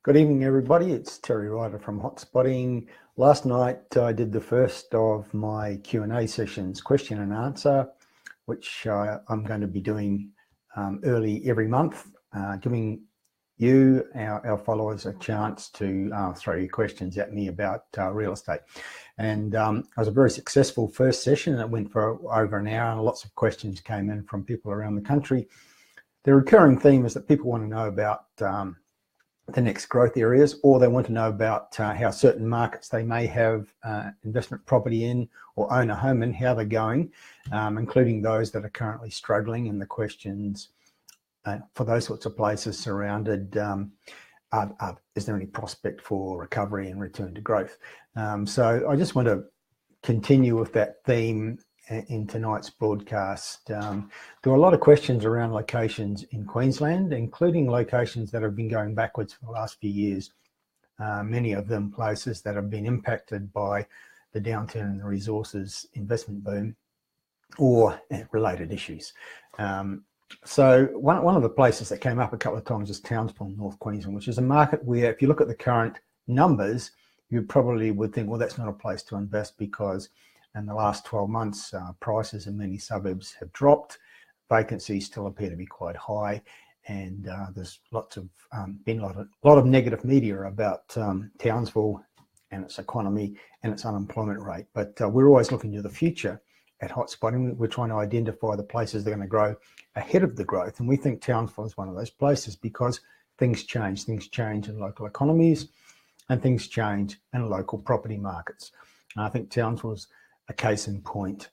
Good evening, everybody. It's Terry Ryder from Hotspotting. Last night I did the first of my Q&A sessions, question and answer, which I'm going to be doing early every month, giving you, our followers, a chance to throw your questions at me about real estate. And it was a very successful first session. It went for over an hour and lots of questions came in from people around the country. The recurring theme is that people want to know about the next growth areas, or they want to know about how certain markets they may have investment property in or own a home in, how they're going, including those that are currently struggling, and the questions for those sorts of places surrounded, is there any prospect for recovery and return to growth? So I just want to continue with that theme in tonight's broadcast. There were a lot of questions around locations in Queensland, including locations that have been going backwards for the last few years, many of them places that have been impacted by the downturn in the resources investment boom or related issues. So one of the places that came up a couple of times is Townsville, North Queensland, which is a market where, if you look at the current numbers, you probably would think, well, that's not a place to invest, because in the last 12 months, prices in many suburbs have dropped. Vacancies still appear to be quite high, and there's been a lot of negative media about Townsville and its economy and its unemployment rate. But we're always looking to the future at Hotspotting. We're trying to identify the places that are going to grow ahead of the growth, and we think Townsville is one of those places because things change. Things change in local economies, and things change in local property markets. And I think Townsville's a case in point.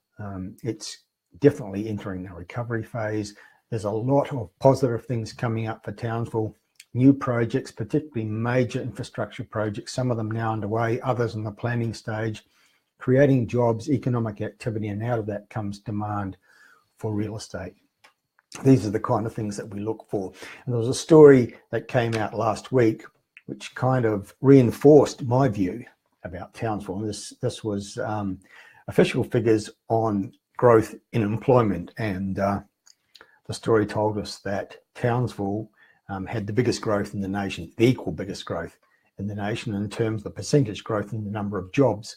It's definitely entering the recovery phase. There's a lot of positive things coming up for Townsville. New projects, particularly major infrastructure projects, some of them now underway, others in the planning stage, creating jobs, economic activity, and out of that comes demand for real estate. These are the kind of things that we look for. And there was a story that came out last week which kind of reinforced my view about Townsville. And this was official figures on growth in employment, and the story told us that Townsville had the biggest growth in the nation, the equal biggest growth in the nation in terms of the percentage growth in the number of jobs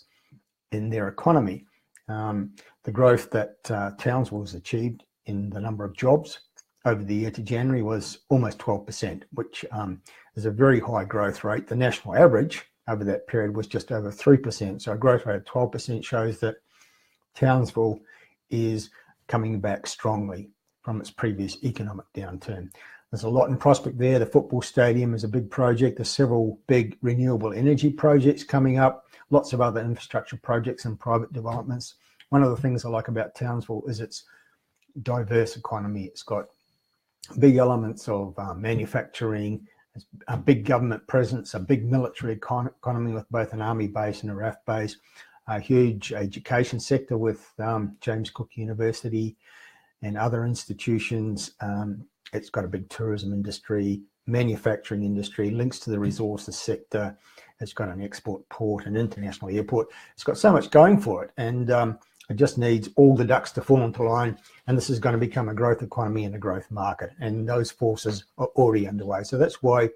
in their economy. The growth that Townsville has achieved in the number of jobs over the year to January was almost 12%, which is a very high growth rate. The national average over that period was just over 3%. So a growth rate of 12% shows that Townsville is coming back strongly from its previous economic downturn. There's a lot in prospect there. The football stadium is a big project. There's several big renewable energy projects coming up, lots of other infrastructure projects and private developments. One of the things I like about Townsville is its diverse economy. It's got big elements of manufacturing, a big government presence, a big military economy with both an army base and a RAF base, a huge education sector with James Cook University and other institutions. It's got a big tourism industry, manufacturing industry, links to the resources sector. It's got an export port, an international airport. It's got so much going for it, and it just needs all the ducks to fall into line, and this is going to become a growth economy and a growth market, and those forces are already underway. So that's why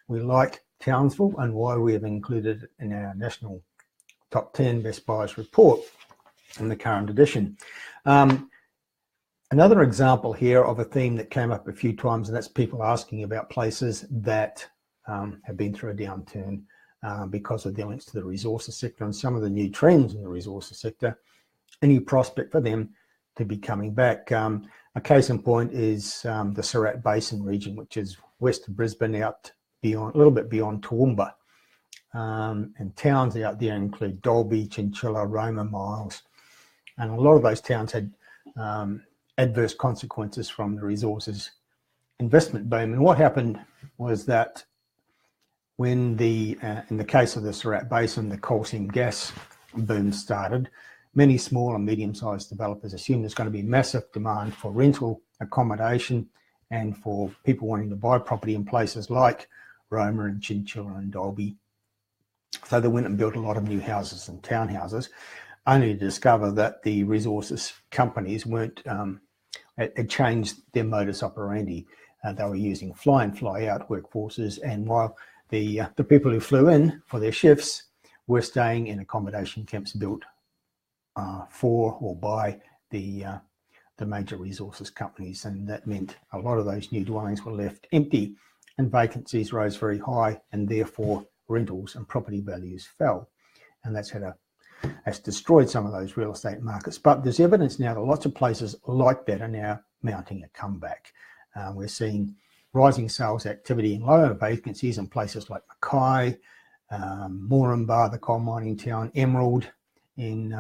we like Townsville and why we have included it in our national top 10 best buyers report in the current edition. Another example here of a theme that came up a few times, and that's people asking about places that have been through a downturn because of their links to the resources sector and some of the new trends in the resources sector. Any prospect for them to be coming back? A case in point is the Surat Basin region, which is west of Brisbane, out beyond, a little bit beyond Toowoomba. And towns out there include Dalby, Chinchilla, Roma, Miles. And a lot of those towns had adverse consequences from the resources investment boom. And what happened was that when in the case of the Surat Basin, the coal seam gas boom started, many small and medium-sized developers assumed there's going to be massive demand for rental accommodation and for people wanting to buy property in places like Roma and Chinchilla and Dalby. So they went and built a lot of new houses and townhouses, only to discover that the resources companies had changed their modus operandi. They were using fly-in, fly-out workforces, and while the people who flew in for their shifts were staying in accommodation camps built for or by the major resources companies, and that meant a lot of those new dwellings were left empty and vacancies rose very high, and therefore rentals and property values fell, and that's destroyed some of those real estate markets. But there's evidence now that lots of places like that are now mounting a comeback. We're seeing rising sales activity and lower vacancies in places like Mackay, Moranbah, the coal mining town, Emerald in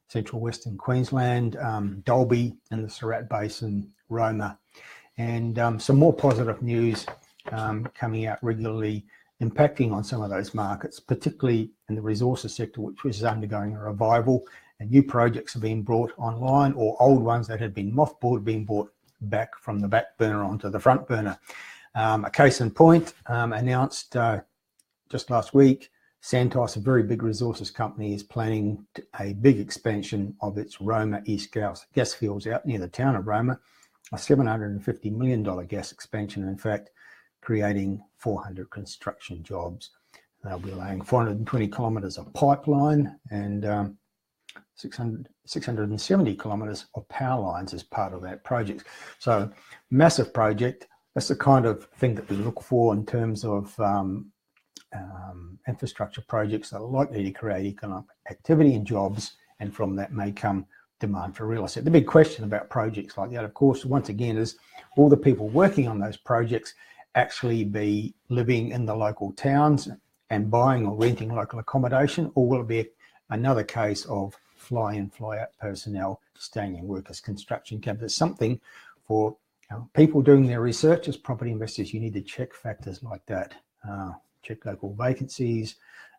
central western Queensland, Dalby in the Surat Basin, Roma, and some more positive news coming out regularly, impacting on some of those markets, particularly in the resources sector, which was undergoing a revival, and new projects are being brought online, or old ones that had been mothballed being brought back from the back burner onto the front burner. A case in point, announced just last week, Santos, a very big resources company, is planning a big expansion of its Roma East gas fields out near the town of Roma, a $750 million gas expansion, in fact, creating 400 construction jobs. They'll be laying 420 kilometres of pipeline and 670 kilometres of power lines as part of that project. So massive project. That's the kind of thing that we look for in terms of infrastructure projects that are likely to create economic activity and jobs, and from that may come demand for real estate. The big question about projects like that, of course, once again, is will the people working on those projects actually be living in the local towns and buying or renting local accommodation, or will it be another case of fly in, fly out personnel staying in workers' construction camps? It's something for people doing their research as property investors. You need to check factors like that. Check local vacancies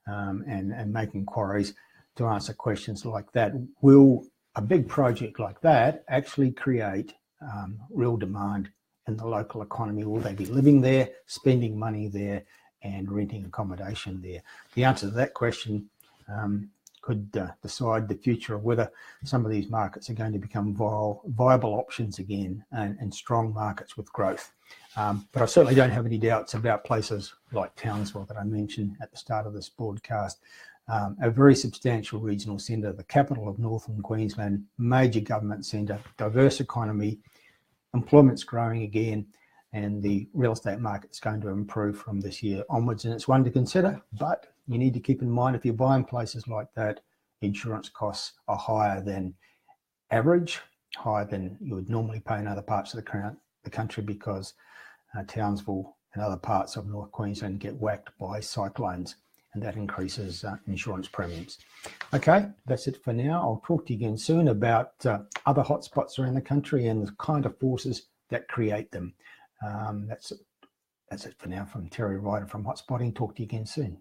and make inquiries to answer questions like that. Will a big project like that actually create real demand in the local economy? Will they be living there, spending money there, and renting accommodation there? The answer to that question could decide the future of whether some of these markets are going to become viable options again, and strong markets with growth. But I certainly don't have any doubts about places like Townsville that I mentioned at the start of this broadcast. A very substantial regional centre, the capital of northern Queensland, major government centre, diverse economy, employment's growing again, and the real estate market's going to improve from this year onwards, and it's one to consider. But you need to keep in mind, if you're buying places like that, insurance costs are higher than average, higher than you would normally pay in other parts of the country, because Townsville and other parts of North Queensland get whacked by cyclones, and that increases insurance premiums. Okay, that's it for now. I'll talk to you again soon about other hotspots around the country and the kind of forces that create them. That's it for now from Terry Ryder from Hotspotting. Talk to you again soon.